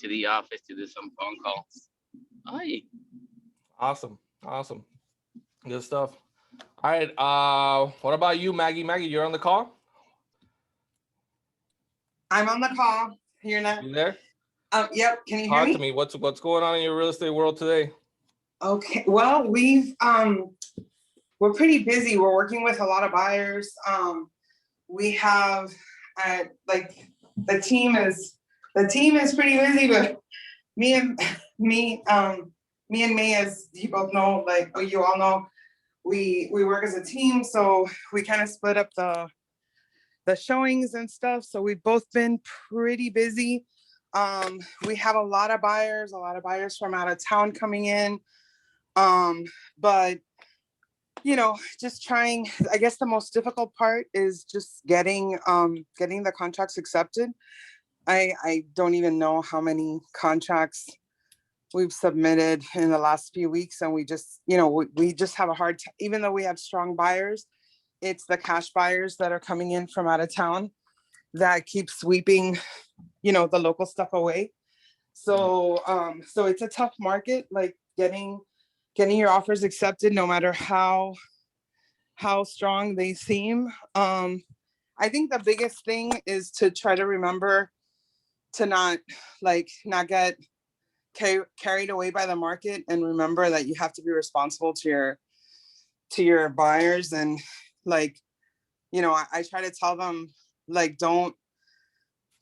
to the office to do some phone calls. Hi. Awesome. Awesome. Good stuff. All right. What about you, Maggie? Maggie, you're on the call? I'm on the call. You're not. You there? Yep. Can you hear Talk me? to me. What's going on in your real estate world today? Okay. Well, we're pretty busy. We're working with a lot of buyers. We have like the team is pretty busy, but me and May, as you both know, like you all know, we work as a team, so we kind of split up the showings and stuff. So we've both been pretty busy. We have a lot of buyers from out of town coming in. But you know, just trying, I guess the most difficult part is just getting the contracts accepted. I don't even know how many contracts we've submitted in the last few weeks, and we just, you know, we just have a hard time. Even though we have strong buyers, it's the cash buyers that are coming in from out of town that keep sweeping, you know, the local stuff away. So so it's a tough market, like getting your offers accepted, no matter how strong they seem. I think the biggest thing is to try to remember to not get carried away by the market, and remember that you have to be responsible to your buyers. And like, you know, I try to tell them, like, don't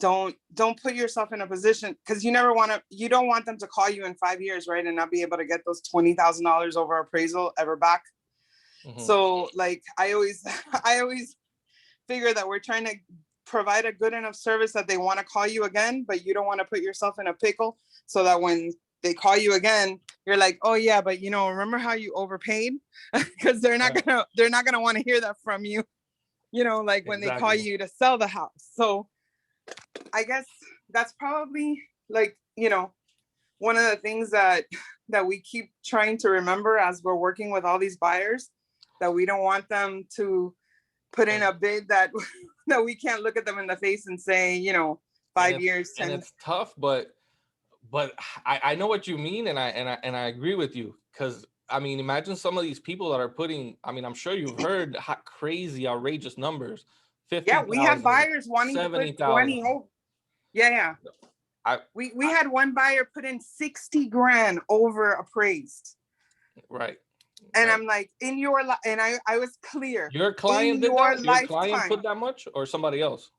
put yourself in a position, because you don't want them to call you in 5 years, right, and not be able to get those $20,000 over appraisal ever back. Mm-hmm. So like I always figure that we're trying to provide a good enough service that they want to call you again, but you don't want to put yourself in a pickle, so that when they call you again, you're like, oh yeah, but you know, remember how you overpaid? Because they're not gonna want to hear that from you, you know, like when Exactly. They call you to sell the house. So I guess that's probably, like, you know, one of the things that we keep trying to remember as we're working with all these buyers, that we don't want them to put in a bid that we can't look at them in the face and say, you know, 5 years, 10. And it's tough, but I know what you mean, and I agree with you, because I mean, imagine some of these people that are putting, I mean, I'm sure you've heard crazy, outrageous numbers. 50, yeah, we have buyers wanting 70, to put 20 over. Yeah. We had one buyer put in 60 grand over appraised. Right. And right. I'm like, and I was clear. Your client did that? Your client put that much, or somebody else?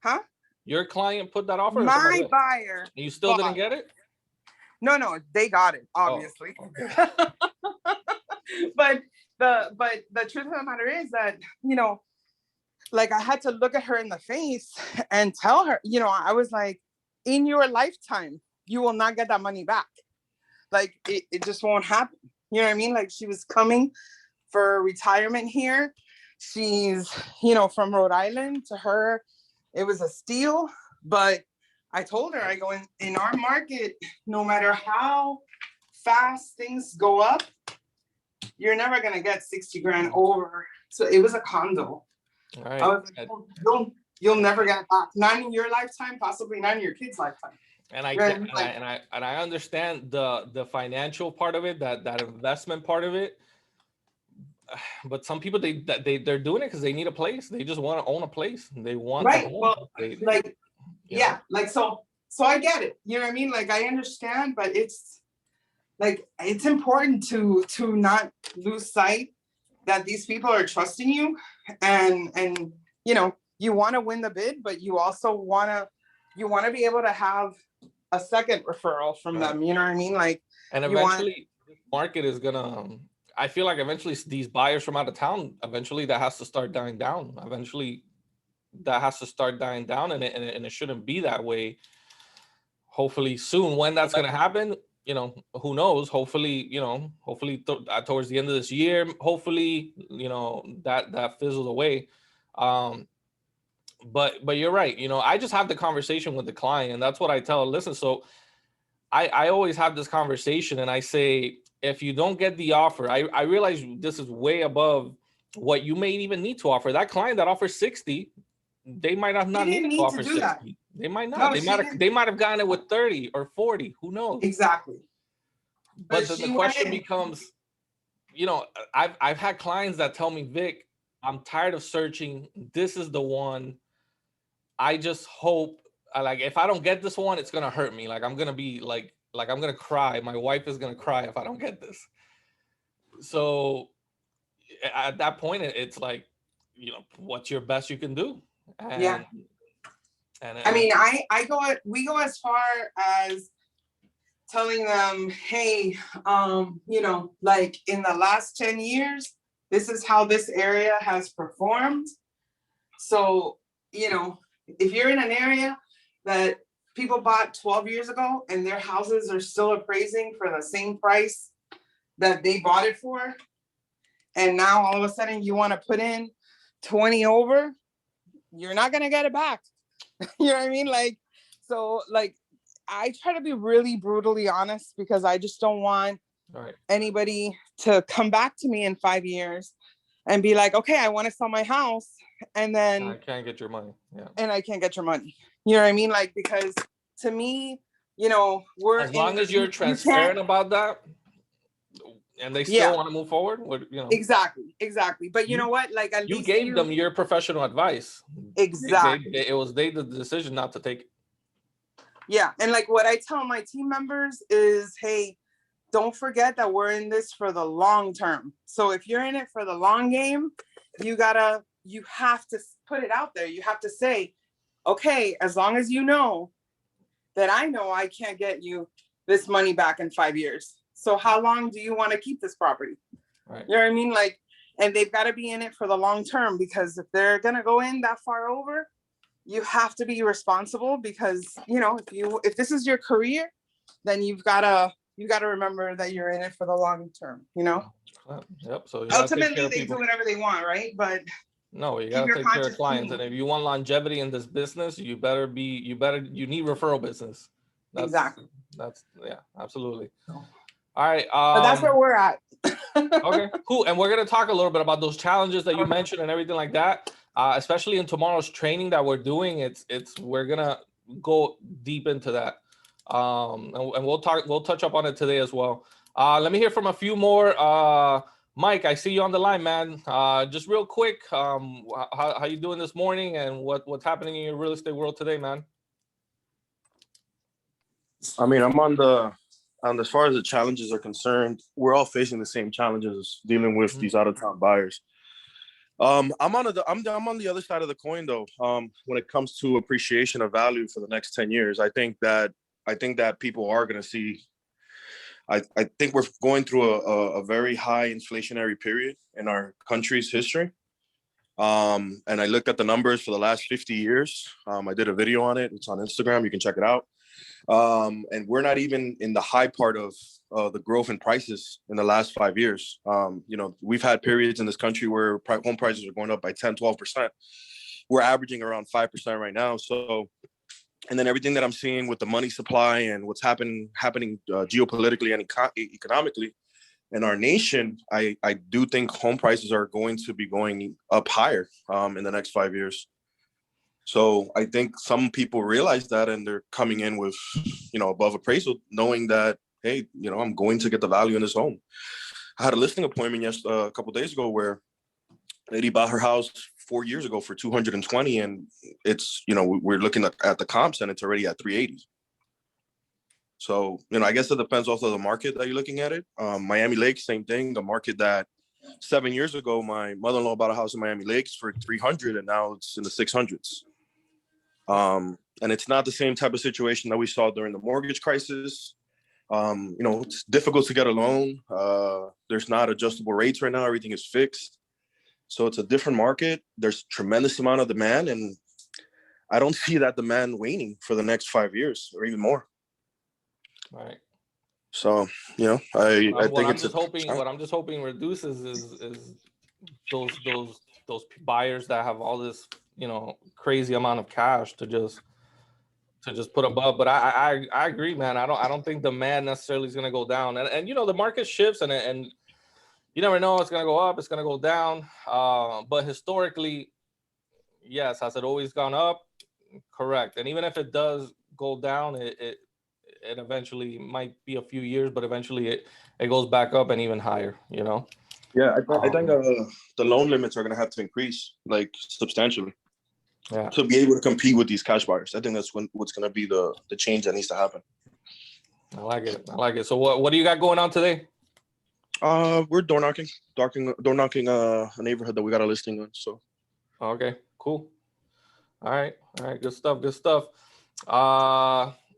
Huh? Your client put that offer? My buyer. You still didn't get it? No, they got it, obviously. Oh, okay. but the truth of the matter is that, you know, like I had to look at her in the face and tell her, you know, I was like, in your lifetime, you will not get that money back. Like it just won't happen. You know what I mean? Like, she was coming for retirement here. She's, you know, from Rhode Island. To her, it was a steal. But I told her, I go, in our market, no matter how fast things go up, you're never going to get 60 grand over. So it was a condo. All right. I was like, you'll never get it back. Not in your lifetime, possibly not in your kid's lifetime. And I understand the financial part of it, that investment part of it. But some people, they're doing it because they need a place. They just want to own a place. They want right. Well, so I get it. You know what I mean? Like, I understand, but it's like, it's important to not lose sight that these people are trusting you, and you know, you want to win the bid, but you also want to be able to have a second referral from them. You know what I mean? Like, and eventually the market is gonna, I feel like eventually these buyers from out of town, eventually that has to start dying down. And it shouldn't be that way. Hopefully soon. When that's gonna happen, you know, who knows? Hopefully towards the end of this year, hopefully, you know, that fizzles away. But you're right. You know, I just have the conversation with the client, and that's what I tell. Listen, so I always have this conversation, and I say, if you don't get the offer, I realize this is way above what you may even need to offer. That client that offers 60, they might not need to offer 60. They might not. No, They might have gotten it with 30 or 40. Who knows? exactly. But then the question becomes, you know, I've had clients that tell me, Vic, I'm tired of searching. This is the one. I just hope, like, if I don't get this one, it's gonna hurt me. Like, I'm gonna be like I'm gonna cry. My wife is gonna cry if I don't get this. So at that point, it's like, you know, what's your best you can do? And, yeah. I mean, we go as far as telling them, hey, you know, like in the last 10 years, this is how this area has performed. So, you know, if you're in an area that people bought 12 years ago and their houses are still appraising for the same price that they bought it for, and now all of a sudden you want to put in 20 over, you're not going to get it back. You know what I mean? Like, so like, I try to be really brutally honest because I just don't want anybody to come back to me in 5 years and be like, okay, I want to sell my house. And then I can't get your money. Yeah. And I can't get your money. You know what I mean? Like, because to me, you know, as long as you're transparent about that and they still want to move forward, you know. Exactly. But you know what? Like, at you least gave them your professional advice. Exactly. It was they the decision not to take it. Yeah. And like what I tell my team members is, hey, don't forget that we're in this for the long term. So if you're in it for the long game, you have to put it out there. You have to say, okay, as long as you know that I can't get you this money back in 5 years. So how long do you want to keep this property? Right. You know what I mean? Like, and they've got to be in it for the long term, because if they're going to go in that far over, you have to be responsible, because, you know, if this is your career, then you've got to remember that you're in it for the long term, you know? Yep. So ultimately they do whatever they want, right? But no, you gotta take care of clients, and if you want longevity in this business, you need referral business. Exactly. That's yeah, absolutely. All right. But that's where we're at. Okay, cool. And we're gonna talk a little bit about those challenges that you mentioned and everything like that. Especially in tomorrow's training that we're doing, we're gonna go deep into that. And we'll touch up on it today as well. Let me hear from a few more. Mike, I see you on the line, man. Just real quick, how you doing this morning, and what's happening in your real estate world today, man? I mean, as far as the challenges are concerned, we're all facing the same challenges dealing with these out-of-town buyers. I'm on the other side of the coin, though. When it comes to appreciation of value for the next 10 years, I think that people are going to see. I think we're going through a very high inflationary period in our country's history. And I looked at the numbers for the last 50 years. I did a video on it. It's on Instagram. You can check it out. And we're not even in the high part of the growth in prices in the last 5 years. You know, we've had periods in this country where home prices are going up by 10, 12%. We're averaging around 5% right now. So, and then everything that I'm seeing with the money supply and what's happening geopolitically and economically in our nation, I do think home prices are going to be going up higher in the next 5 years. So I think some people realize that, and they're coming in with, you know, above appraisal, knowing that, hey, you know, I'm going to get the value in this home. I had a listing appointment a couple of days ago where a lady bought her house 4 years ago for 220, and it's, you know, we're looking at the comps and it's already at 380. So, you know, I guess it depends also the market that you're looking at it. Miami Lakes, same thing. The market that 7 years ago, my mother-in-law bought a house in Miami Lakes for 300, and now it's in the 600s. And it's not the same type of situation that we saw during the mortgage crisis. You know, it's difficult to get a loan. There's not adjustable rates right now. Everything is fixed. So it's a different market. There's tremendous amount of demand, and I don't see that demand waning for the next 5 years or even more. All right. So, you know, I think what I'm just hoping reduces is those buyers that have all this, you know, crazy amount of cash to just put above. But I agree, man. I don't think demand necessarily is going to go down. And you know, the market shifts, and you never know, it's going to go up, it's going to go down. But historically, yes, has it always gone up? Correct. And even if it does go down, it eventually might be a few years, but eventually it goes back up and even higher, you know? Yeah, I think the loan limits are going to have to increase like substantially to be able to compete with these cash buyers. I think that's what's going to be the change that needs to happen. I like it. I like it. So what do you got going on today? We're door knocking a neighborhood that we got a listing on. So Okay, cool. All right, good stuff.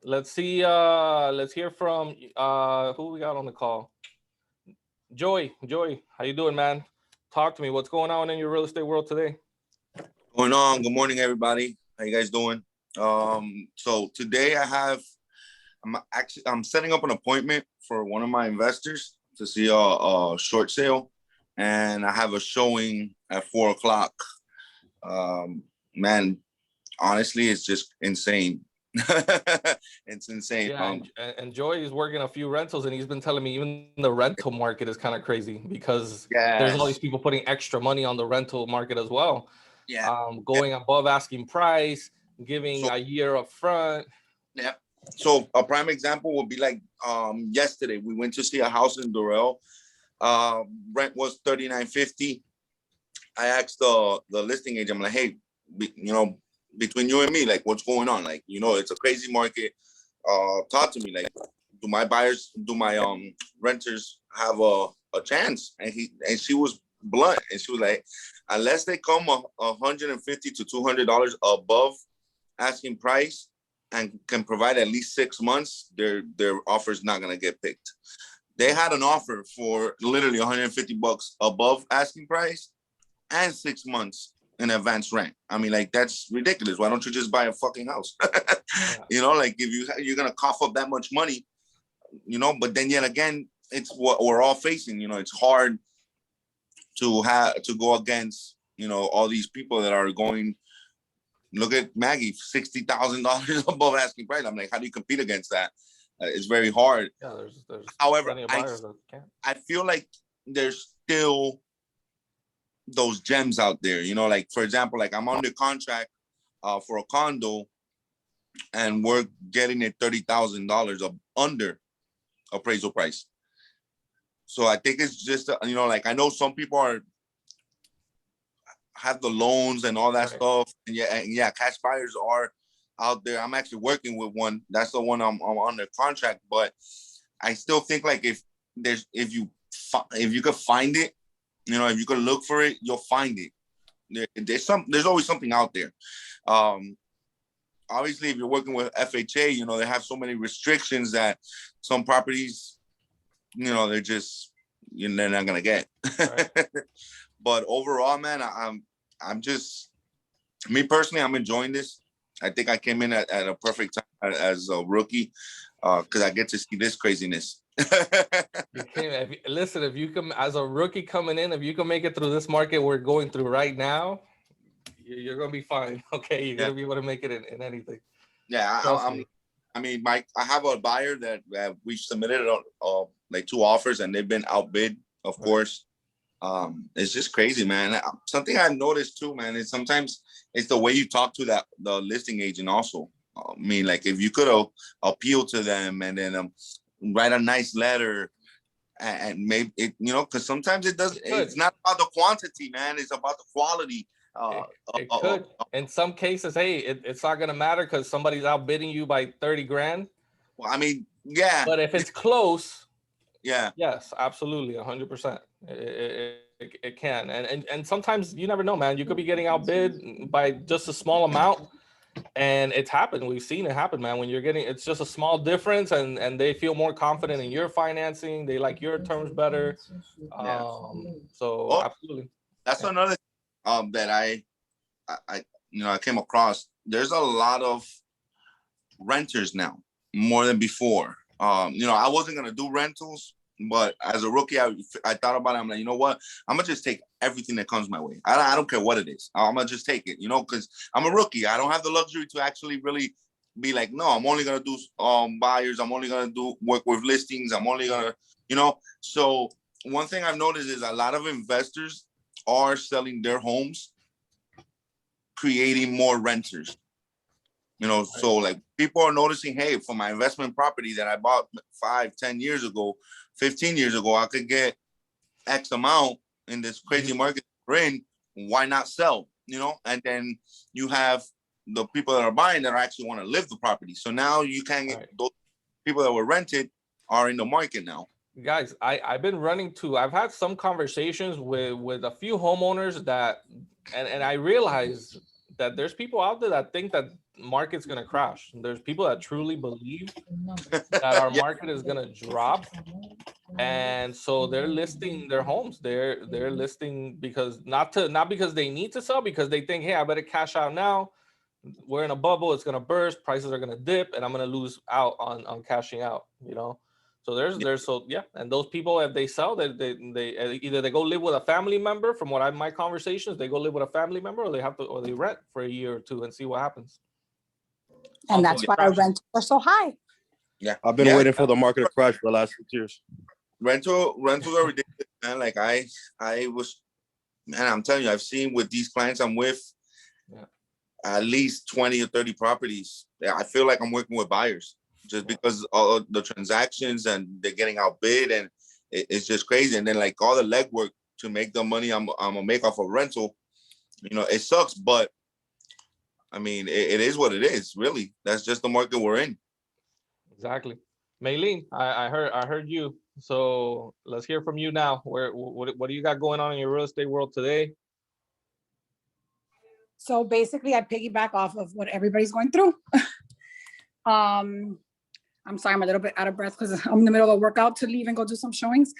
Let's see. Let's hear from who we got on the call. Joey, how you doing, man? Talk to me. What's going on in your real estate world today? Going on? Good morning, everybody. How you guys doing? So today I'm setting up an appointment for one of my investors to see a short sale, and I have a showing at 4:00. Man, honestly, it's just insane. It's insane. Yeah, and Joey is working a few rentals, and he's been telling me even the rental market is kind of crazy because there's all these people putting extra money on the rental market as well. Yeah. Going above asking price, giving a year up front. Yeah. So a prime example would be like yesterday we went to see a house in Doral. Rent was $39.50. I asked the listing agent, I'm like, hey, between you and me, like, what's going on? Like, it's a crazy market. Talk to me. Like, do my renters have a chance? And she was blunt, and she was like, unless they come $150 to $200 above asking price and can provide at least 6 months, their offer is not gonna get picked. They had an offer for literally $150 above asking price and 6 months in advance rent. I mean, like, that's ridiculous. Why don't you just buy a fucking house? Like, if you're gonna cough up that much money, but then yet again, it's what we're all facing. It's hard to go against, all these people that are going. Look at Maggie, $60,000 above asking price. I'm like, how do you compete against that? It's very hard. Yeah, there's However, I feel like there's still those gems out there, like, for example, like, I'm under contract for a condo, and we're getting it $30,000 under appraisal price. So I think it's just, like, I know some people have the loans and all that stuff, and yeah, cash buyers are out there. I'm actually working with one. That's the one I'm under contract, but I still think, like, if you could find it, if you could look for it, you'll find it. There's always something out there. Obviously, if you're working with FHA, they have so many restrictions that some properties, they're just, they're not gonna get. Right. But overall, man, I'm just, me personally, I'm enjoying this. I think I came in at a perfect time as a rookie, because I get to see this craziness. Listen, if you come as a rookie coming in, if you can make it through this market we're going through right now, you're gonna be fine. Okay, you're gonna be able to make it in anything. Yeah, I have a buyer that we submitted like 2 offers, and they've been outbid, of course. It's just crazy, man. Something I've noticed too, man, is sometimes it's the way you talk to the listing agent also. I mean, like, if you could appeal to them and then write a nice letter, and maybe it, because sometimes it's not about the quantity, man. It's about the quality. It could. In some cases, hey, it's not gonna matter because somebody's outbidding you by 30 grand. Well, I mean, yeah. But if it's close, yeah, yes, absolutely, 100%. It can, and sometimes you never know, man. You could be getting outbid by just a small amount, and it's happened. We've seen it happen, man. When it's just a small difference, and they feel more confident in your financing. They like your terms better. So absolutely. That's another that I came across. There's a lot of renters now, more than before. I wasn't gonna do rentals, but as a rookie, I thought about it. I'm like, you know what? I'm gonna just take everything that comes my way. I don't care what it is. I'm gonna just take it, because I'm a rookie. I don't have the luxury to actually really be like, no, I'm only gonna do buyers. I'm only gonna do work with listings. I'm only gonna, So one thing I've noticed is a lot of investors are selling their homes, creating more renters. You know, so like people are noticing, hey, for my investment property that I bought 5, 10 years ago, 15 years ago, I could get X amount in this crazy market we're in. Why not sell? You know, and then you have the people that are buying that actually want to live the property. So now you can get those people that were rented are in the market now. Guys, I've been I've had some conversations with a few homeowners that, and I realize that there's people out there that think that market's going to crash. There's people that truly believe that our market is going to drop. And so they're listing their homes. They're listing because not because they need to sell, because they think, hey, I better cash out now. We're in a bubble, it's gonna burst, prices are gonna dip, and I'm gonna lose out on cashing out, you know. So and those people, if they sell, they either they go live with a family member. From my conversations, they go live with a family member, or they rent for a year or two and see what happens. And that's why our rentals are so high. Yeah, I've been waiting for the market to crash for the last 6 years. Rentals are ridiculous, man. Like I'm telling you, I've seen with these clients I'm with, at least 20 or 30 properties. I feel like I'm working with buyers just because all of the transactions and they're getting outbid, and it's just crazy. And then like all the legwork to make the money I'm gonna make off of rental, you know, it sucks, but I mean, it is what it is, really. That's just the market we're in. Exactly. Maylene, I heard you. So let's hear from you now. What do you got going on in your real estate world today? So basically I piggyback off of what everybody's going through. I'm sorry, I'm a little bit out of breath because I'm in the middle of a workout to leave and go do some showings.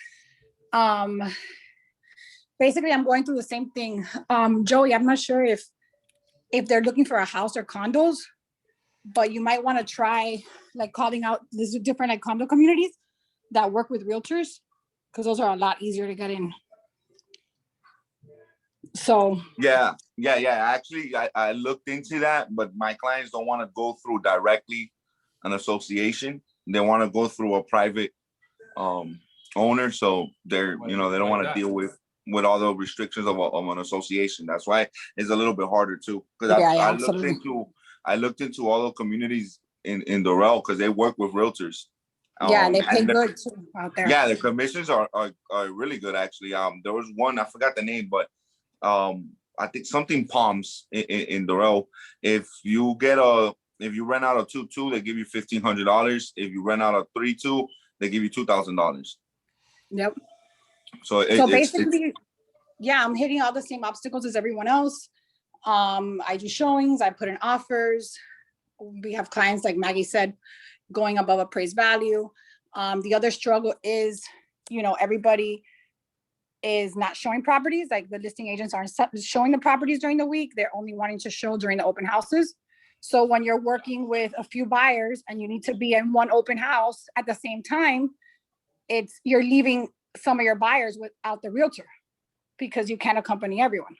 Basically I'm going through the same thing. Joey, I'm not sure if they're looking for a house or condos, but you might want to try like calling out, there's different like condo communities that work with realtors, because those are a lot easier to get in. So yeah. Actually, I looked into that, but my clients don't want to go through directly an association. They want to go through a private owner. So they're, you know, they don't want to deal with all the restrictions of an association. That's why it's a little bit harder too. Because I looked into all the communities in Doral, because they work with realtors. Yeah, and they pay good too out there. Yeah, the commissions are really good actually. There was one, I forgot the name, but I think something Palms in Doral. If you rent out a 2-2, they give you $1,500. If you rent out a 3-2, they give you $2,000. Yep. So basically, I'm hitting all the same obstacles as everyone else. I do showings, I put in offers. We have clients, like Maggie said, going above appraised value. The other struggle is, you know, everybody is not showing properties. Like the listing agents aren't showing the properties during the week. They're only wanting to show during the open houses. So when you're working with a few buyers and you need to be in one open house at the same time, you're leaving some of your buyers without the realtor because you can't accompany everyone.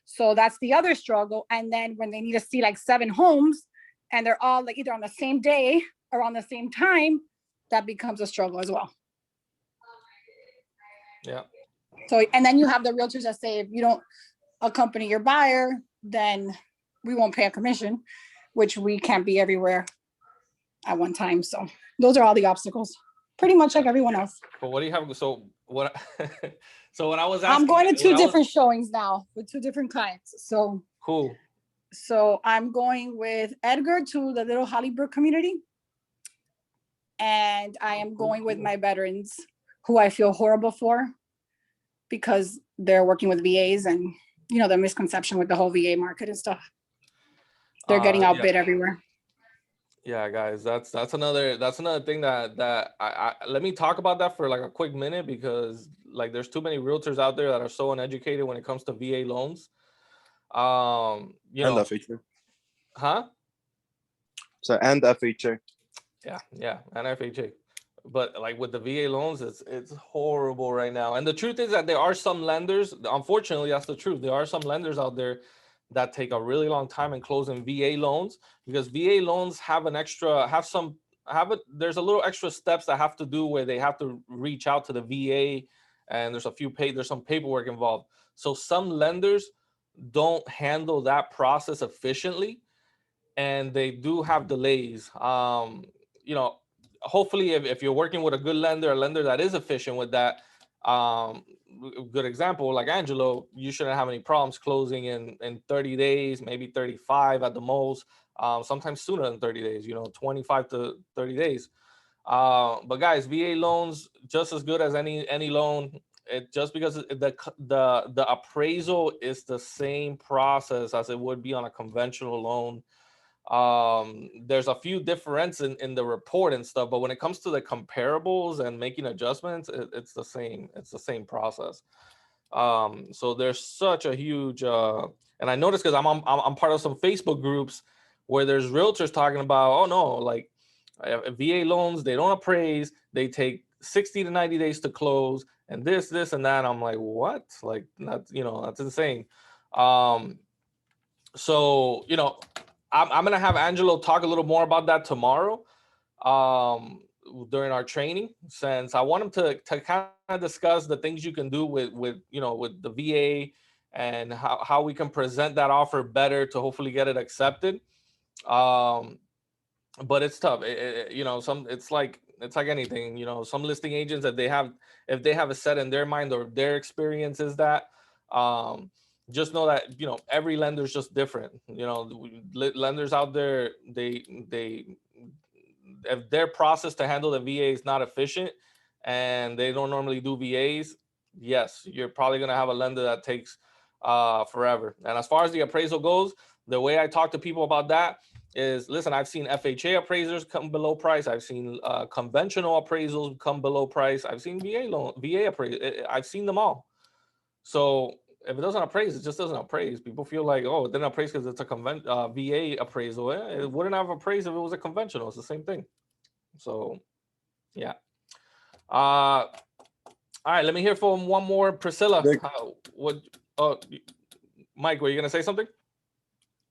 So that's the other struggle. And then when they need to see like 7 homes and they're all like either on the same day or on the same time, that becomes a struggle as well. Yeah. So, and then you have the realtors that say, if you don't accompany your buyer, then we won't pay a commission, which we can't be everywhere at one time. So those are all the obstacles, pretty much like everyone else. But what do you have? So what? So when I was asking, I'm going to 2 different showings now with 2 different clients. So cool. So I'm going with Edgar to the Little Hollybrook community. And I am going with my veterans, who I feel horrible for because they're working with VAs, and you know, the misconception with the whole VA market and stuff. They're getting outbid everywhere. Yeah, guys, that's another thing that I let me talk about that for like a quick minute, because like there's too many realtors out there that are so uneducated when it comes to VA loans. You know, FHA. Huh? So and FHA. Yeah, and FHA. But like with the VA loans, it's horrible right now. And the truth is that there are some lenders, unfortunately, that's the truth. There are some lenders out there that take a really long time in closing VA loans, because VA loans have there's a little extra steps that have to do where they have to reach out to the VA, and there's some paperwork involved. So some lenders don't handle that process efficiently. and they do have delays. You know, hopefully if you're working with a good lender, a lender that is efficient with that, good example like Angelo, you shouldn't have any problems closing in 30 days, maybe 35 at the most, sometimes sooner than 30 days, you know, 25 to 30 days. But guys, VA loans just as good as any loan. It just because the appraisal is the same process as it would be on a conventional loan. There's a few differences in the report and stuff, but when it comes to the comparables and making adjustments, it's the same process. So there's such a huge and I noticed because I'm part of some Facebook groups where there's realtors talking about, oh no, like VA loans, they don't appraise, they take 60 to 90 days to close, and this and that. I'm like, what? Like, that's, you know, that's insane. So, you know, I'm gonna have Angelo talk a little more about that tomorrow during our training, since I want him to kind of discuss the things you can do with you know, with the VA, and how we can present that offer better to hopefully get it accepted. But it's tough. You know, it's like anything, you know, some listing agents that if they have a set in their mind, or their experience is that, just know that, you know, every lender is just different. You know, lenders out there, if their process to handle the VA is not efficient and they don't normally do VAs, yes, you're probably going to have a lender that takes forever. And as far as the appraisal goes, the way I talk to people about that is, listen, I've seen FHA appraisers come below price. I've seen conventional appraisals come below price. I've seen VA appraisal. I've seen them all. So if it doesn't appraise, it just doesn't appraise. People feel like, oh, it didn't appraise because it's a VA appraisal. It wouldn't have appraised if it was a conventional. It's the same thing. So, yeah. All right, let me hear from one more. Priscilla. Mike, were you gonna say something?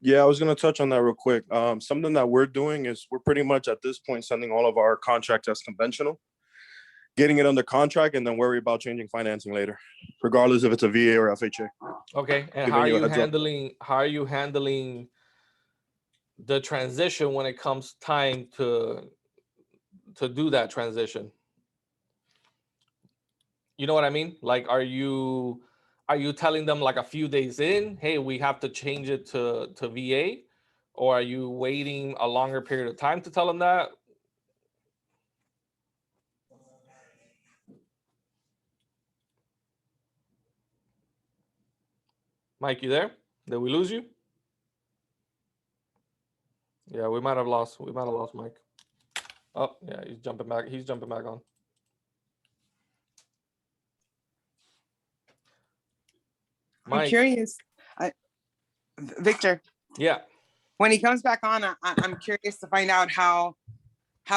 Yeah, I was going to touch on that real quick. Something that we're doing is we're pretty much at this point sending all of our contracts as conventional, getting it under contract, and then worry about changing financing later, regardless if it's a VA or FHA. Okay, and how are you handling the transition when it comes time to do that transition? You know what I mean? Like, are you telling them like a few days in, hey, we have to change it to VA? Or are you waiting a longer period of time to tell them that? Mike, you there? Did we lose you? Yeah, we might have lost Mike. Oh, yeah, he's jumping back. He's jumping back on. Mike. I'm curious. Victor. Yeah. When he comes back on, I'm curious to find out how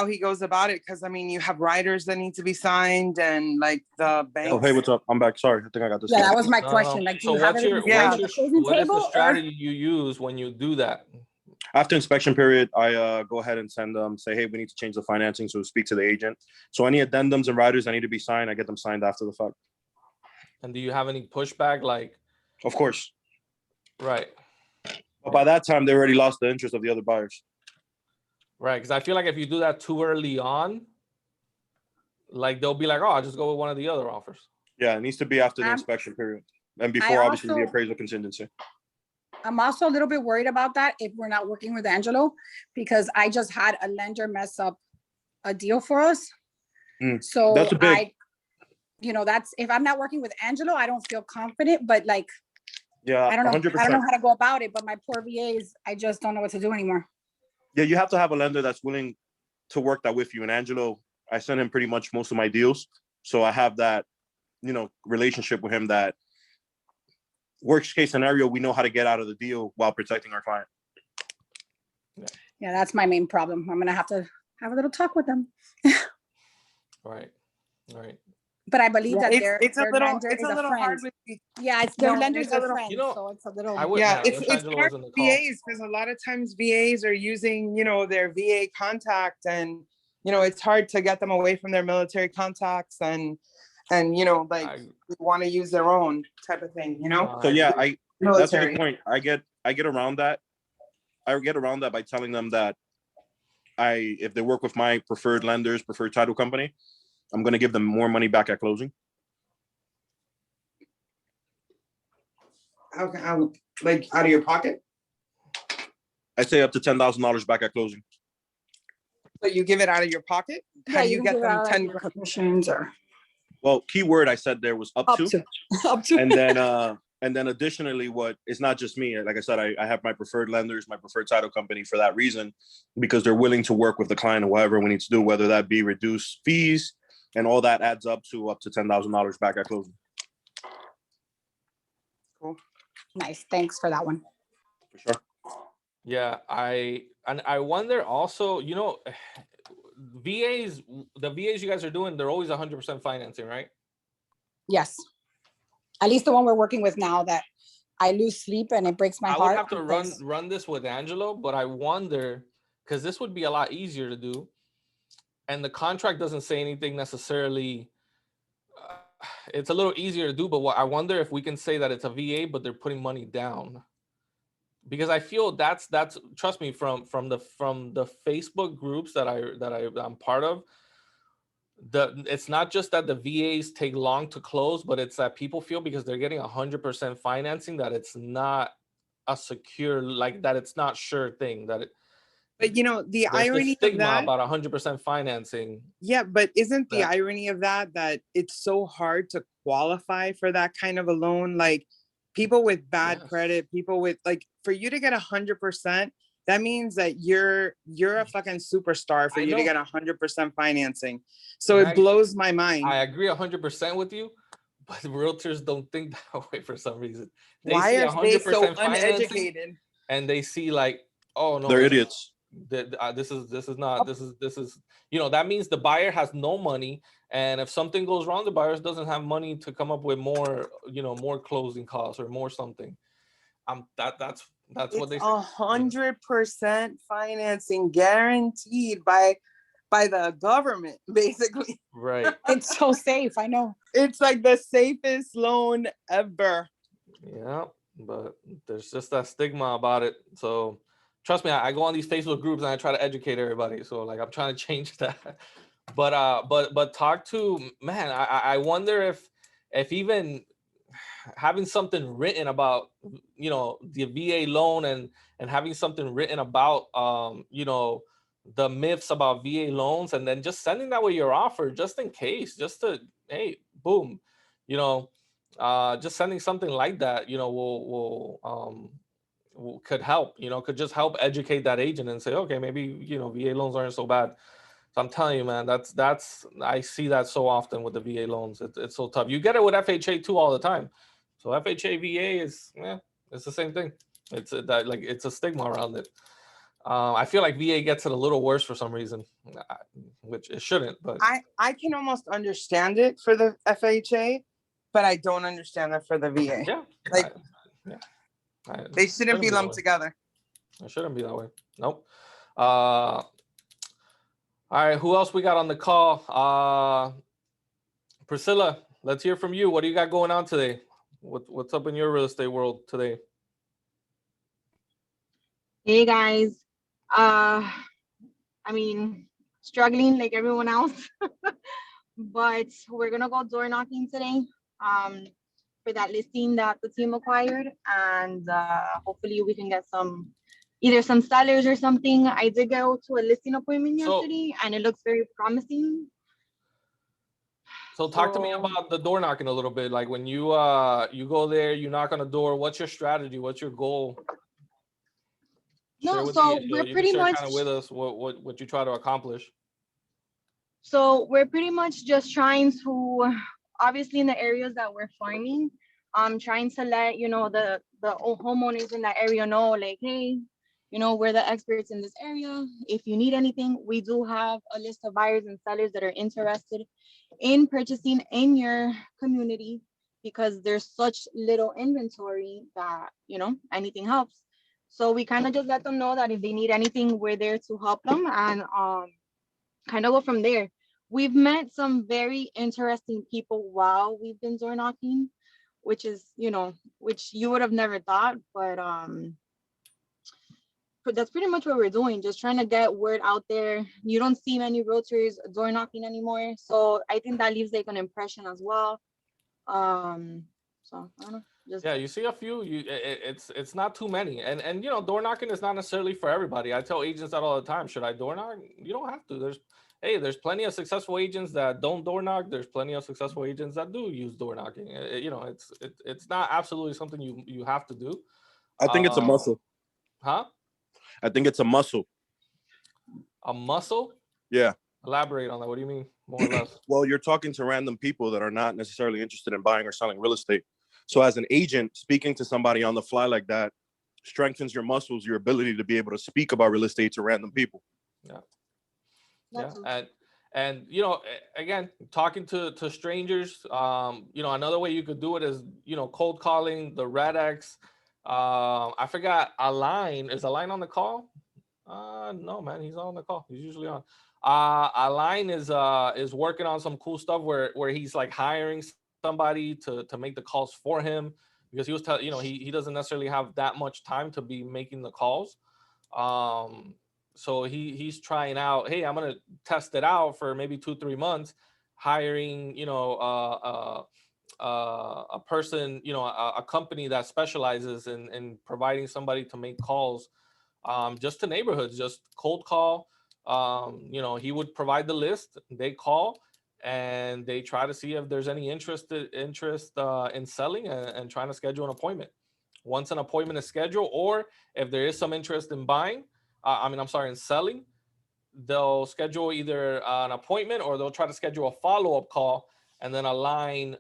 he goes about it, because I mean, you have riders that need to be signed, and like the banks. Oh, hey, what's up? I'm back. Sorry, I think I got this. Yeah, that was my question. Like, do so you have what it is the strategy you use when you do that? After inspection period, I go ahead and send them, say, hey, we need to change the financing, so speak to the agent. So any addendums and riders that need to be signed, I get them signed after the fact. And do you have any pushback? Like, of course. Right. But by that time, they already lost the interest of the other buyers. Right, because I feel like if you do that too early on, like they'll be like, oh, I'll just go with one of the other offers. Yeah, it needs to be after the inspection period. And before, obviously, the appraisal contingency. I'm also a little bit worried about that if we're not working with Angelo, because I just had a lender mess up a deal for us. So that's a big, that's, if I'm not working with Angelo, I don't feel confident, but like, yeah, I don't know 100%. I don't know how to go about it, but my poor VAs, I just don't know what to do anymore. Yeah, you have to have a lender that's willing to work that with you. And Angelo, I send him pretty much most of my deals. So I have that, relationship with him that worst case scenario, we know how to get out of the deal while protecting our client. Yeah, that's my main problem. I'm going to have to have a little talk with them. Right. But I believe that their lender is a friend. hard with it's their lender is a friend, so it's a little. It's hard with VAs, because a lot of times VAs are using, their VA contact, and it's hard to get them away from their military contacts, and we want to use their own type of thing, So yeah, that's a good point. I get around that. get around that by telling them that if they work with my preferred lenders, preferred title company, I'm going to give them more money back at closing. Okay, like out of your pocket? I say up to $10,000 back at closing. So you give it out of your pocket? How Yeah, do you can get give them out, like, 10 your grand? commissions or Well, key word I said there was up to. up to. And then additionally, it's not just me. Like I said, I have my preferred lenders, my preferred title company for that reason, because they're willing to work with the client or whatever we need to do, whether that be reduce fees, and all that adds up to $10,000 back at closing. Cool. Nice, thanks for that one. For sure. Yeah, I wonder also, you know, VAs, the VAs you guys are doing, they're always 100% financing, right? Yes. At least the one we're working with now, that I lose sleep and it breaks my I heart. would have to because- run this with Angelo, but I wonder, because this would be a lot easier to do, and the contract doesn't say anything necessarily. It's a little easier to do, but I wonder if we can say that it's a VA, but they're putting money down. Because I feel that's trust me, from the Facebook groups that I'm part of, it's not just that the VAs take long to close, but it's that people feel because they're getting 100% financing that it's not a secure, like that it's not sure thing, that it, But you know, the there's this irony of stigma that, about 100% financing. yeah, but isn't the that- irony of that it's so hard to qualify for that kind of a loan? Like people with bad Yes. credit, people with like, for you to get 100%, that means that you're a fucking superstar for I you to know. get 100% financing. So And it blows my mind. I agree 100% with you, but realtors don't think that way for some reason. They Why see are they so 100% financing uneducated? and they see like, oh no, They're this is- idiots. this is not, this is, you know, that means the buyer has no money, and if something goes wrong, the buyer doesn't have money to come up with more, you know, more closing costs or more something. That's what they It's say. 100% financing guaranteed by the government, basically. Right. It's so safe, I know. It's like the safest loan ever. Yeah, but there's just that stigma about it. So trust me, I go on these Facebook groups and I try to educate everybody. So like I'm trying to change that. But talk to, man, I wonder if even having something written about, you know, the VA loan, and having something written about you know, the myths about VA loans, and then just sending that with your offer just in case, just to, hey, boom, you know, just sending something like that, you know, could help, you know, could just help educate that agent and say, okay, maybe, you know, VA loans aren't so bad. So I'm telling you, man, that's I see that so often with the VA loans. It's so tough. You get it with FHA too all the time. So FHA VA is, yeah, it's the same thing. It's that, like, it's a stigma around it. I feel like VA gets it a little worse for some reason, which it shouldn't. But I can almost understand it for the FHA, but I don't understand it for the VA. yeah, Like, they shouldn't be that lumped way. together. It shouldn't be that way. Nope. All right, who else we got on the call? Priscilla, let's hear from you. What do you got going on today? What's up in your real estate world today? Hey guys, I mean, struggling like everyone else, but we're gonna go door knocking today for that listing that the team acquired, and hopefully we can get either some sellers or something. I did go to a listing appointment yesterday, and it looks very promising. So talk to me about the door knocking a little bit. Like when you go there, you knock on the door. What's your strategy? What's your goal? No, so we're pretty much kind of with us what you try to accomplish. So we're pretty much just trying to, obviously in the areas that we're farming, trying to let, you know, the homeowners in that area know, like, hey, you know, we're the experts in this area. If you need anything, we do have a list of buyers and sellers that are interested in purchasing in your community, because there's such little inventory that, you know, anything helps. So we kind of just let them know that if they need anything, we're there to help them, and kind of go from there. We've met some very interesting people while we've been door knocking, which is, you know, which you would have never thought, but that's pretty much what we're doing, just trying to get word out there. You don't see many realtors door knocking anymore, so I think that leaves like an impression as well. So I don't know, just Yeah, you see a few. It's not too many, and you know, door knocking is not necessarily for everybody. I tell agents that all the time. Should I door knock? You don't have to. There's plenty of successful agents that don't door knock. There's plenty of successful agents that do use door knocking. You know, it's not absolutely something you have to do. I think it's a muscle. Huh? I think it's a muscle. A muscle? Yeah. Elaborate on that. What do you mean, more or less? Well, you're talking to random people that are not necessarily interested in buying or selling real estate. So as an agent, speaking to somebody on the fly like that strengthens your muscles, your ability to be able to speak about real estate to random people. Yeah. Yeah. And you know, again, talking to strangers, you know, another way you could do it is, you know, cold calling, the Red X. I forgot, Align. Is Align on the call? No, man, he's on the call. He's usually on. Align is working on some cool stuff where he's like hiring somebody to make the calls for him, because he was you know, he doesn't necessarily have that much time to be making the calls. So he's trying out, hey, I'm gonna test it out for maybe 2-3 months, hiring, you know, a person, you know, a company that specializes in providing somebody to make calls, just to neighborhoods, just cold call. You know, he would provide the list, they call, and they try to see if there's any interest in selling, and trying to schedule an appointment. Once an appointment is scheduled, or if there is some interest in buying, in selling, they'll schedule either an appointment, or they'll try to schedule a follow-up call, and then Align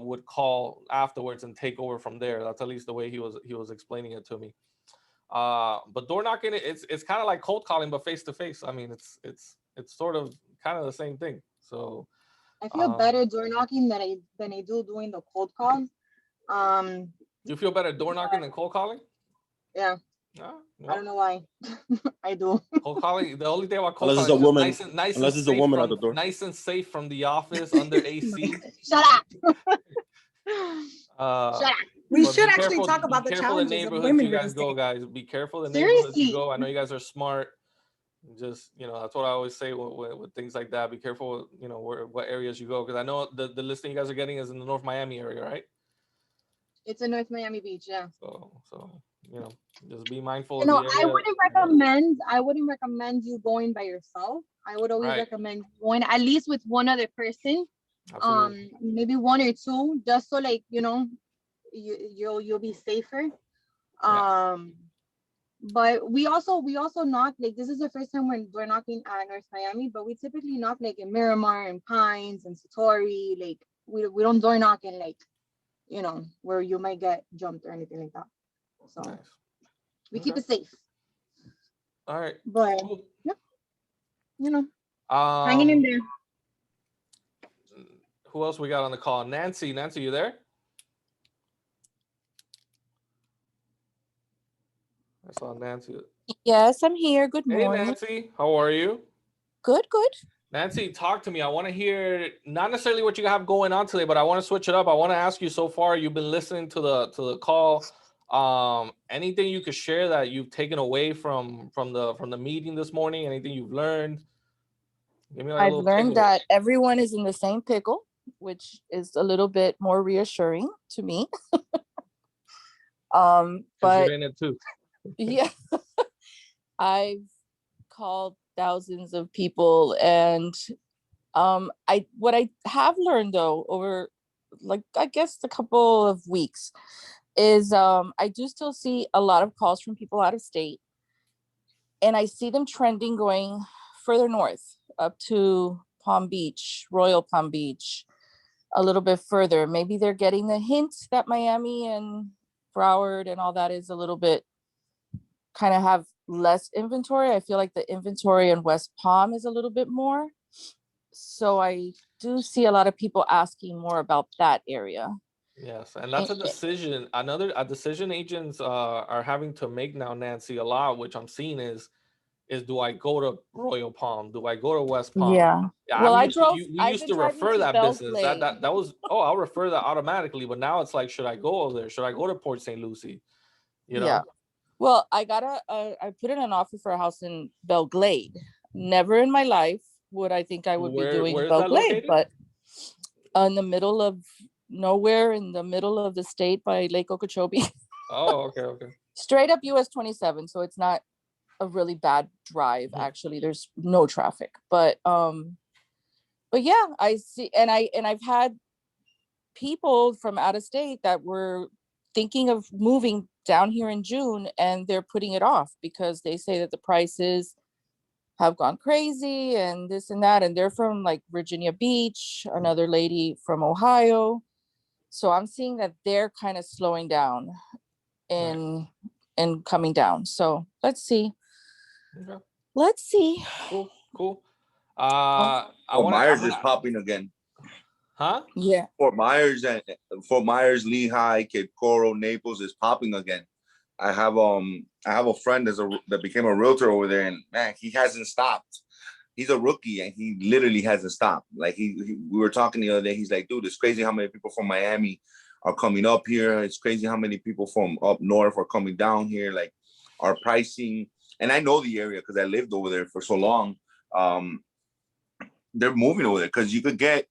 would call afterwards and take over from there. That's at least the way he was explaining it to me. But door knocking, it's kind of like cold calling, but face to face. I mean, it's sort of kind of the same thing. So I feel better door knocking than I do doing the cold calls. You feel better door knocking than cold calling? Yeah. No. I don't know why. I do. Cold calling. The only thing about cold Unless calling, it's a woman, unless it's a woman at the door. nice and safe from the office under AC. Shut up. Shut up. We But should be actually careful- talk about be the careful challenges of neighborhoods women you real guys go, estate. guys. Be careful the neighborhoods you Seriously. go. I know you guys are smart. Just, you know, that's what I always say with things like that. Be careful, you know, what areas you go, because I know the listing you guys are getting is in the North Miami area, right? It's in North Miami Beach, yeah. So you know, just be mindful You know, of the area. I wouldn't recommend you going by yourself. I would always Right. recommend going at least with one other person. Absolutely. Maybe one or two, just so like, you know, you'll be safer. But we also knock, like, this is the first time we're knocking at North Miami, but we typically knock like in Miramar and Pines and Satori. Like we don't door knock in, like, you know, where you might get jumped or anything like that. So Nice. we keep it safe. All right. But Cool. yeah, you know, hanging in there. Who else we got on the call? Nancy, you there? I saw Nancy. Yes, I'm here. Good Hey, morning. Nancy, how are you? Good. Nancy, talk to me. I want to hear not necessarily what you have going on today, but I want to switch it up. I want to ask you, so far you've been listening to the call. Anything you could share that you've taken away from the meeting this morning? Anything you've learned? Give me like I've learned that everyone is in the same pickle, which is a little bit more reassuring to me. But you're in it too. yeah, I've called thousands of people, and what I have learned though over, like, I guess a couple of weeks is I do still see a lot of calls from people out of state, and I see them trending going further north up to Palm Beach, Royal Palm Beach, a little bit further. Maybe they're getting the hint that Miami and Broward and all that is a little bit kind of have less inventory. I feel like the inventory in West Palm is a little bit more. So I do see a lot of people asking more about that area. Yes, and that's a decision. A decision agents are having to make now, Nancy, a lot, which I'm seeing is do I go to Royal Palm? Do I go to West Palm? Yeah. Well, we used to refer that business. That was, oh, I'll refer that automatically. But now it's like, should I go over there? Should I go to Port St. Lucie? You know? Yeah. Well, I put in an offer for a house in Belle Glade. Never in my life would I think I would be doing Where is Belle that Glade, located? but in the middle of nowhere, in the middle of the state by Lake Okeechobee. Oh, okay. Straight up US 27, so it's not a really bad drive. Actually, there's no traffic, but yeah, I see, and I've had people from out of state that were thinking of moving down here in June, and they're putting it off because they say that the prices have gone crazy and this and that, and they're from like Virginia Beach, another lady from Ohio. So I'm seeing that they're kind of slowing down in coming down. So let's see. Okay. Let's see. Cool. Oh, I Fort want Myers to. is popping again. Huh? yeah. Fort Myers, Lehigh, Cape Coral, Naples is popping again. I have a friend that became a realtor over there, and man, he hasn't stopped. He's a rookie, and he literally hasn't stopped. Like we were talking the other day. He's like, dude, it's crazy how many people from Miami are coming up here. It's crazy how many people from up north are coming down here. Like our pricing, and I know the area because I lived over there for so long. They're moving over there because you could get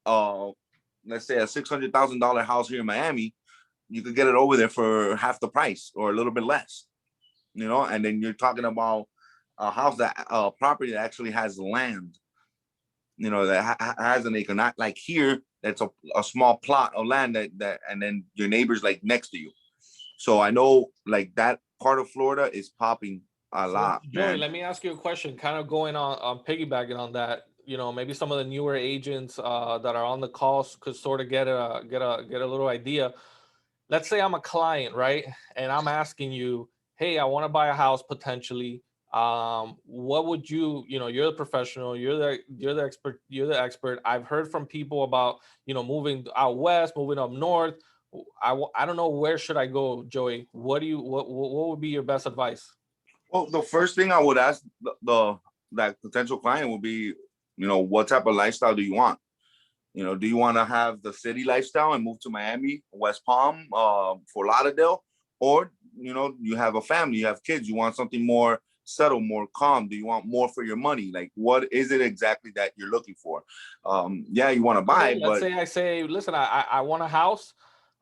let's say a $600,000 house here in Miami, you could get it over there for half the price or a little bit less, and then you're talking about a house property that actually has land, that has an acre, not like here, that's a small plot of land that, and then your neighbor's like next to you. So I know like that part of Florida is popping a lot, Joey, man. let me ask you a question, kind of going on piggybacking on that. Maybe some of the newer agents that are on the calls could sort of get a little idea. Let's say I'm a client, right? And I'm asking you, hey, I want to buy a house potentially. What would you're the professional, you're the expert. I've heard from people about, moving out west, moving up north. I don't know, where should I go, Joey? What would be your best advice? Well, the first thing I would ask that potential client would be, what type of lifestyle do you want? Do you want to have the city lifestyle and move to Miami, West Palm, Fort Lauderdale, or you have a family, you have kids, you want something more settled, more calm? Do you want more for your money? Like, what is it exactly that you're looking for? Yeah, you want to buy, Let's but say I say, listen, I want a house.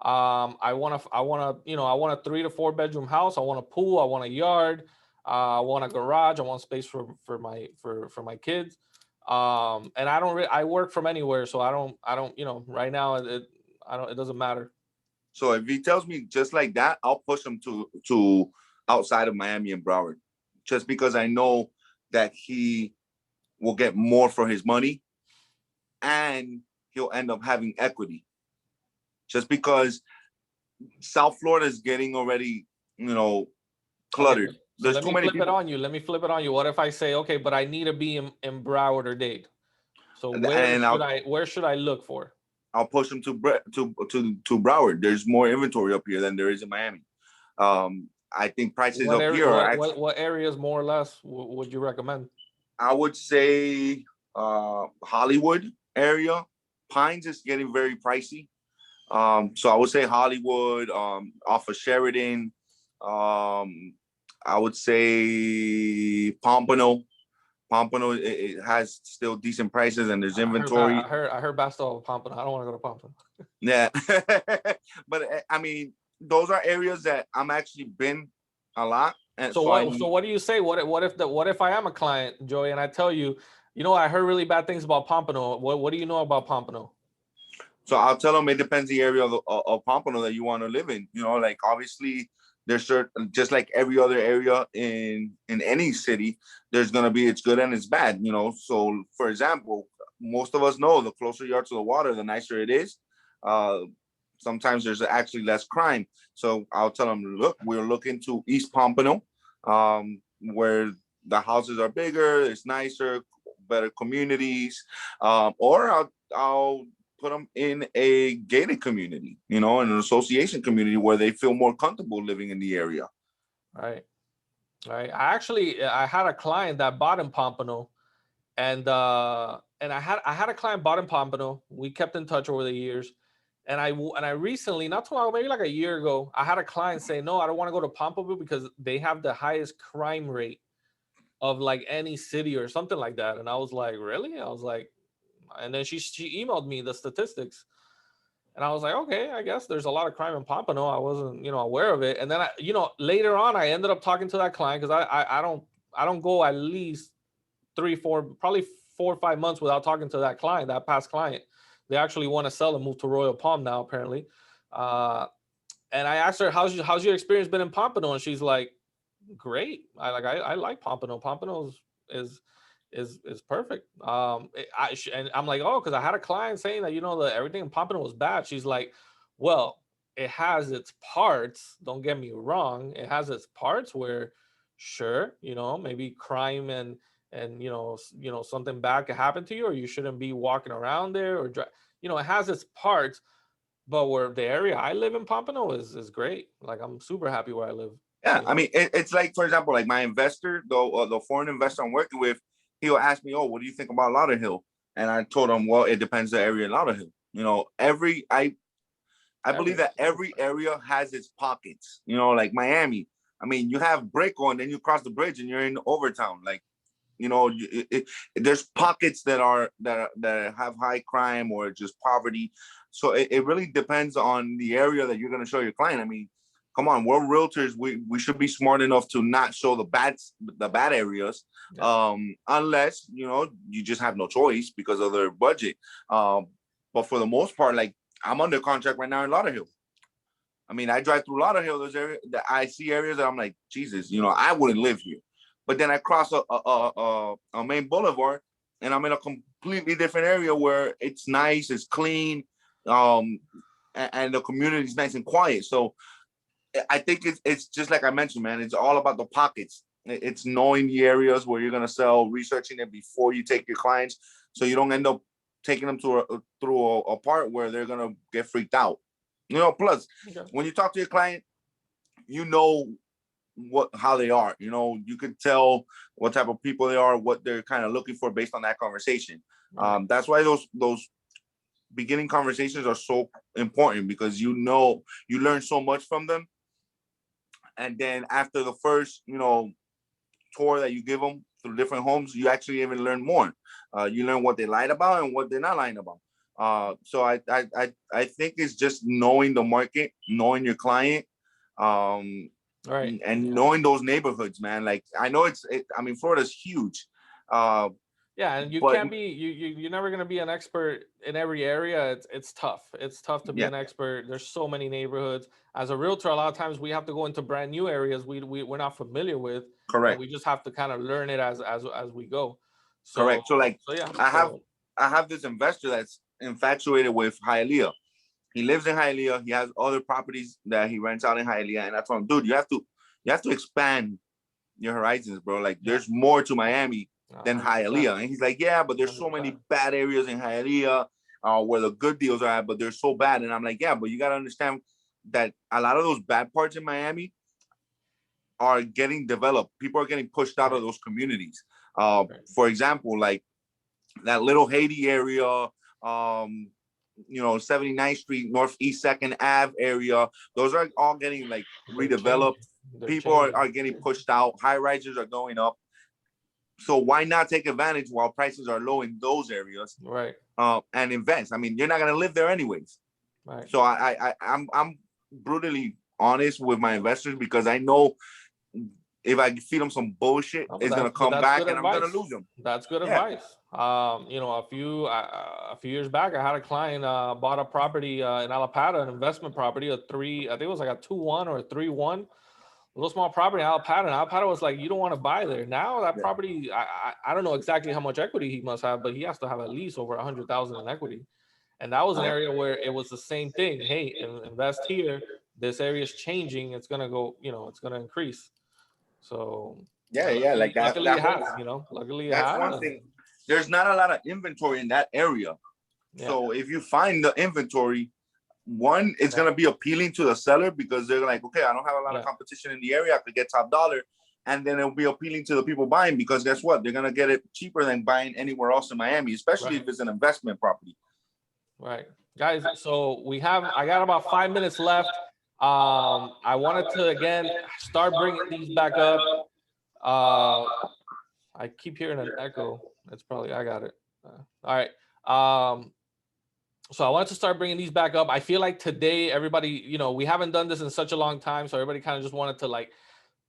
I want a 3 to 4 bedroom house. I want a pool. I want a yard. I want a garage. I want space for my kids. And I work from anywhere, so I don't right now it doesn't matter. so if he tells me just like that, I'll push him to outside of Miami and Broward, just because I know that he will get more for his money and he'll end up having equity. Just because South Florida is getting already, cluttered. Okay, so There's let too me many flip it people. on you. What if I say, okay, but I need to be in Broward or Dade? So And where should I look for? I'll push him to Broward. There's more inventory up here than there is in Miami. I think prices What up area? here are actually, What areas more or less would you recommend? I would say Hollywood area. Pines is getting very pricey. So I would say Hollywood, off of Sheridan. I would say Pompano. Pompano, it has still decent prices and there's inventory. I heard Basto Pompano. I don't want to go to Pompano. Yeah, but I mean, those are areas that I'm actually been a lot. And So what do you say? What if I am a client, Joey, and I tell you, I heard really bad things about Pompano. What do you know about Pompano? So I'll tell them it depends the area of Pompano that you want to live in. Like obviously there's certain, just like every other area in any city, there's gonna be its good and its bad. So for example, most of us know the closer you are to the water, the nicer it is. Sometimes there's actually less crime. So I'll tell them, look, we're looking to East Pompano, where the houses are bigger, it's nicer, better communities, or I'll put them in a gated community, in an association community where they feel more comfortable living in the area. Right. I had a client that bought in Pompano, and I had a client bought in Pompano. We kept in touch over the years, And I recently, not too long, maybe like a year ago, I had a client say, no, I don't want to go to Pompano because they have the highest crime rate of like any city or something like that. And I was like, really? I was like, and then she emailed me the statistics. And I was like, okay, I guess there's a lot of crime in Pompano. I wasn't, aware of it. And then later on, I ended up talking to that client because I don't go at least probably 4 or 5 months without talking to that client, that past client. They actually want to sell and move to Royal Palm now, apparently. And I asked her, how's your experience been in Pompano? And she's like, great. I like Pompano. Pompano is perfect. And I'm like, oh, because I had a client saying that that everything in Pompano was bad. She's like, well, it has its parts. Don't get me wrong. It has its parts where, sure, maybe crime and something bad could happen to you, or you shouldn't be walking around there, or it has its parts. But where the area I live in, Pompano, is great. Like, I'm super happy where I live. Yeah, I mean, it's like, for example, like my investor, the foreign investor I'm working with, he'll ask me, oh, what do you think about Lauderhill? And I told him, well, it depends on the area in Lauderhill. I believe that every area has its pockets, like Miami. I mean, you have Brickell, and then you cross the bridge and you're in Overtown. Like, there's pockets that have high crime or just poverty. So it really depends on the area that you're going to show your client. I mean, come on, we're realtors. We should be smart enough to not show the bad areas, unless you just have no choice because of their budget. But for the most part, like, I'm under contract right now in Lauderhill. I mean, I drive through Lauderhill. There's areas that I see areas that I'm like, Jesus, I wouldn't live here. But then I cross a main boulevard, and I'm in a completely different area where it's nice, it's clean, and the community is nice and quiet. So I think it's just like I mentioned, man. It's all about the pockets. It's knowing the areas where you're gonna sell, researching it before you take your clients, so you don't end up taking them through a part where they're gonna get freaked out. Plus, when you talk to your client, how they are. You could tell what type of people they are, what they're kind of looking for based on that conversation. That's why those beginning conversations are so important, because you learn so much from them. And then after the first tour that you give them through different homes, you actually even learn more. You learn what they lied about and what they're not lying about. So I think it's just knowing the market, knowing your client, right, and knowing those neighborhoods, man. Like, I know I mean, Florida's huge. And you can't be you're never gonna be an expert in every area. It's tough. It's tough to be an expert. There's so many neighborhoods. As a realtor, a lot of times we have to go into brand new areas we're not familiar with. Correct. We just have to kind of learn it as we go. Correct. So like, yeah. I have this investor that's infatuated with Hialeah. He lives in Hialeah. He has other properties that he rents out in Hialeah. And I told him, dude, you have to expand your horizons, bro. Like, there's more to Miami than Hialeah. And he's like, yeah, but there's so many bad areas in Hialeah where the good deals are at, but they're so bad. And I'm like, yeah, but you got to understand that a lot of those bad parts in Miami are getting developed. People are getting pushed out of those communities. For example, like that little Haiti area, 79th Street, Northeast 2nd Ave area. Those are all getting like redeveloped. People are getting pushed out. High rises are going up. So why not take advantage while prices are low in those areas, right? And invest. I mean, you're not gonna live there anyways, right? So I'm brutally honest with my investors, because I know if I feed them some bullshit, it's gonna come back and I'm gonna lose them. That's good advice. A few years back, I had a client bought a property in Alapata, an investment property, I think it was like a 2-1 or a 3-1. Little small property in Alapata, and Alapata was like, you don't want to buy there. Now that property, I don't know exactly how much equity he must have, but he has to have at least over 100,000 in equity. And that was an area where it was the same thing. Hey, invest here. This area is changing. It's gonna go. It's gonna increase. So like that. Luckily, it has. Luckily, it has. That's one thing. There's not a lot of inventory in that area. So if you find the inventory, one, it's going to be appealing to the seller, because they're like, okay, I don't have a lot of competition in the area. I could get top dollar. And then it'll be appealing to the people buying, because guess what? They're going to get it cheaper than buying anywhere else in Miami, especially if it's an investment property. Right, guys. So I got about 5 minutes left. I wanted to again start bringing these back up. I keep hearing an echo. That's probably I got it. All right. So I wanted to start bringing these back up. I feel like today everybody, we haven't done this in such a long time, so everybody kind of just wanted to like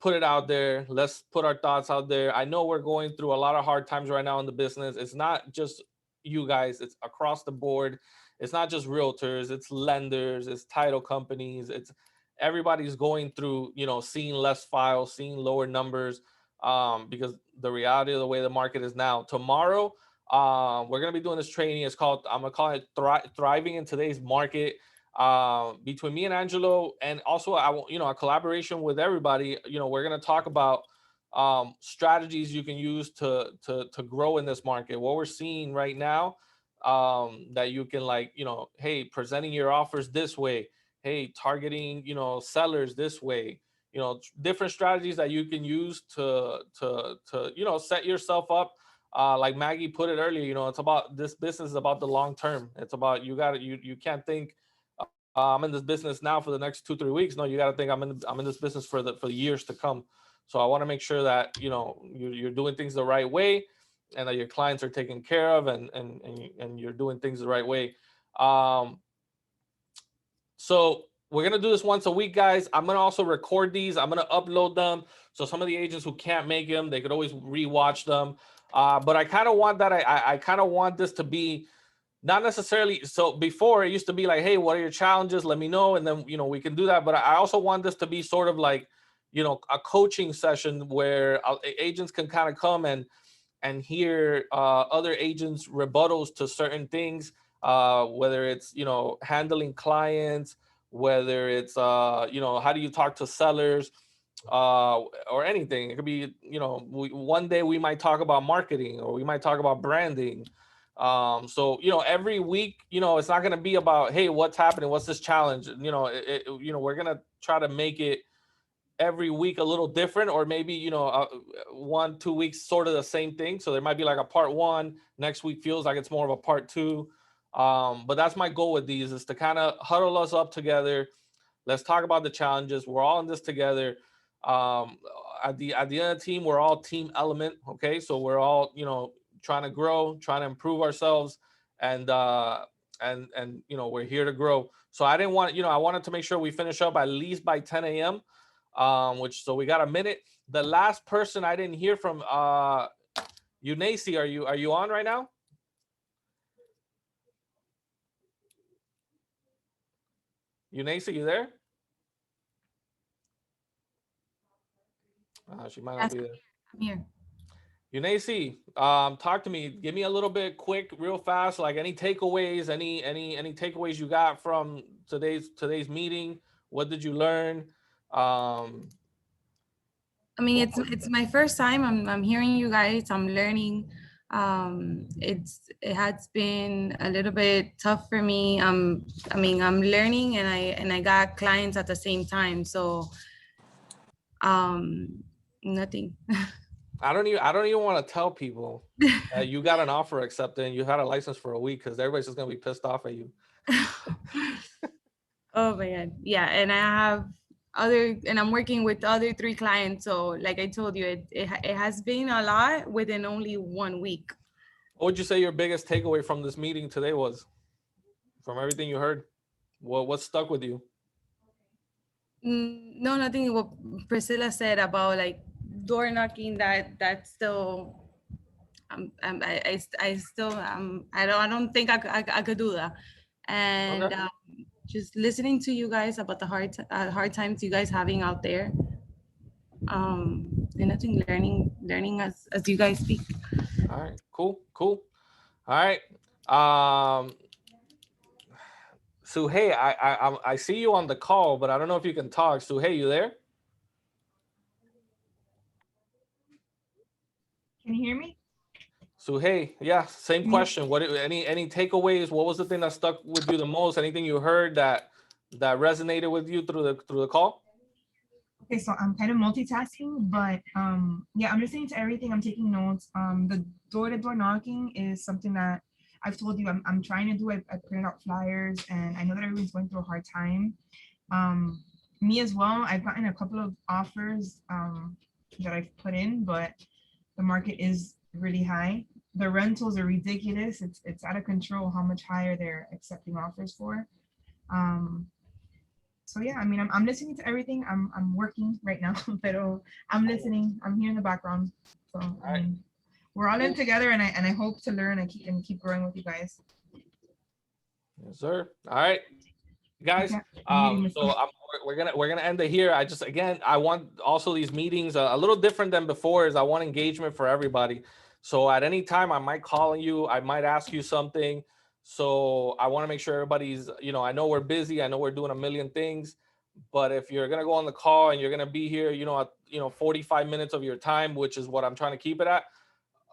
put it out there. Let's put our thoughts out there. I know we're going through a lot of hard times right now in the business. It's not just you guys, it's across the board. It's not just realtors, it's lenders, it's title companies, it's everybody's going through, seeing less files, seeing lower numbers, because the reality of the way the market is now. Tomorrow, we're gonna be doing this training. I'm gonna call it Thriving in Today's Market. Between me and Angelo, and also a collaboration with everybody. We're gonna talk about strategies you can use to grow in this market. What we're seeing right now, that you can hey, presenting your offers this way, hey, targeting sellers this way, different strategies that you can use to set yourself up. Like Maggie put it earlier, it's about this business is about the long term. It's about you can't think I'm in this business now for the next 2-3 weeks. No, you got to think I'm in this business for the years to come. So I want to make sure that you're doing things the right way, and that your clients are taken care of, and you're doing things the right way. So we're gonna do this once a week, guys. I'm gonna also record these. I'm gonna upload them, so some of the agents who can't make them, they could always rewatch them. But I kind of want that. I kind of want this to be not necessarily. So before it used to be like, hey, what are your challenges? Let me know, and then we can do that. But I also want this to be sort of like a coaching session where agents can kind of come and hear other agents' rebuttals to certain things, whether it's handling clients, whether it's how do you talk to sellers, or anything. It could be one day we might talk about marketing, or we might talk about branding. So every week, it's not going to be about, hey, what's happening, what's this challenge. We're going to try to make it every week a little different, or maybe 1-2 weeks sort of the same thing. So there might be like a part 1, next week feels like it's more of a part 2. But that's my goal with these, is to kind of huddle us up together. Let's talk about the challenges. We're all in this together. At the end of the team, we're all team element. Okay, so we're all trying to grow, trying to improve ourselves, and we're here to grow. So I didn't want I wanted to make sure we finish up at least by 10 a.m. So we got a minute. The last person I didn't hear from, Eunice, are you on right now? Eunice, you there? She might not be there. I'm here. Eunice, talk to me. Give me a little bit quick, real fast, like any takeaways, any takeaways you got from today's meeting. What did you learn? I mean, it's my first time. I'm hearing you guys. I'm learning. It has been a little bit tough for me. I'm learning, and I got clients at the same time. So, nothing. I don't even want to tell people that you got an offer accepted and you had a license for a week, because everybody's just gonna be pissed off at you. Oh my God. Yeah. And I have I'm working with other 3 clients. So like I told you, it has been a lot within only 1 week. What would you say your biggest takeaway from this meeting today was, from everything you heard? What stuck with you? No, nothing. What Priscilla said about like door knocking, that's still, I still, I don't think I could do that. And Okay. Just listening to you guys about the hard times you guys having out there. And nothing, learning as you guys speak. All right, cool. All right. Suhey, I see you on the call, but I don't know if you can talk. Suhey, you there? Can you hear me? Suhey, yeah, same question. What any takeaways? What was the thing that stuck with you the most? Anything you heard that resonated with you through the call? Okay, so I'm kind of multitasking, but yeah, I'm listening to everything. I'm taking notes. The door-to-door knocking is something that I've told you I'm trying to do it. I printed out flyers, and I know that everyone's going through a hard time. Me as well. I've gotten a couple of offers that I've put in, but the market is really high. The rentals are ridiculous. It's out of control how much higher they're accepting offers for. So yeah, I mean, I'm listening to everything. I'm working right now, but I'm listening. I'm here in the background. So I mean, we're all in together, and I hope to learn and keep growing with you guys. Yes, sir. All right, guys. Okay. So we're gonna end it here. I want also these meetings a little different than before. Is I want engagement for everybody. So at any time, I might call you. I might ask you something. So I want to make sure everybody's. I know we're busy. I know we're doing a million things. But if you're gonna go on the call and you're gonna be here, 45 minutes of your time, which is what I'm trying to keep it at.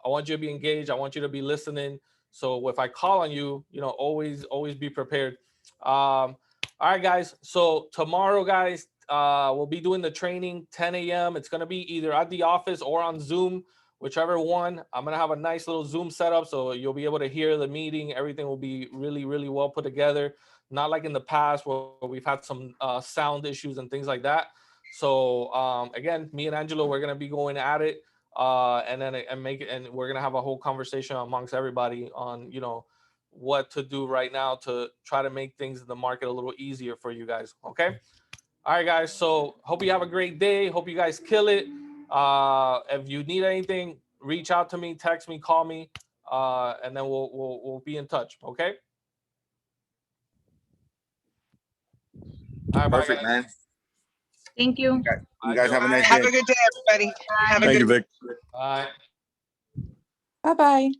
I want you to be engaged. I want you to be listening. So if I call on you, always be prepared. All right, guys. So tomorrow, guys, we'll be doing the training 10 a.m. It's going to be either at the office or on Zoom, whichever one. I'm going to have a nice little Zoom setup so you'll be able to hear the meeting. Everything will be really, really well put together. Not like in the past where we've had some sound issues and things like that. So again, me and Angelo, we're going to be going at it. And we're gonna have a whole conversation amongst everybody on what to do right now to try to make things in the market a little easier for you guys. Okay. All right, guys. So hope you have a great day. Hope you guys kill it. If you need anything, reach out to me, text me, call me, and then we'll be in touch. Okay. All right, Perfect, bye, guys. man. Thank you. You guys have a nice Have day. a good day, everybody. Have a Thank good you, Vic. Bye. Bye-bye.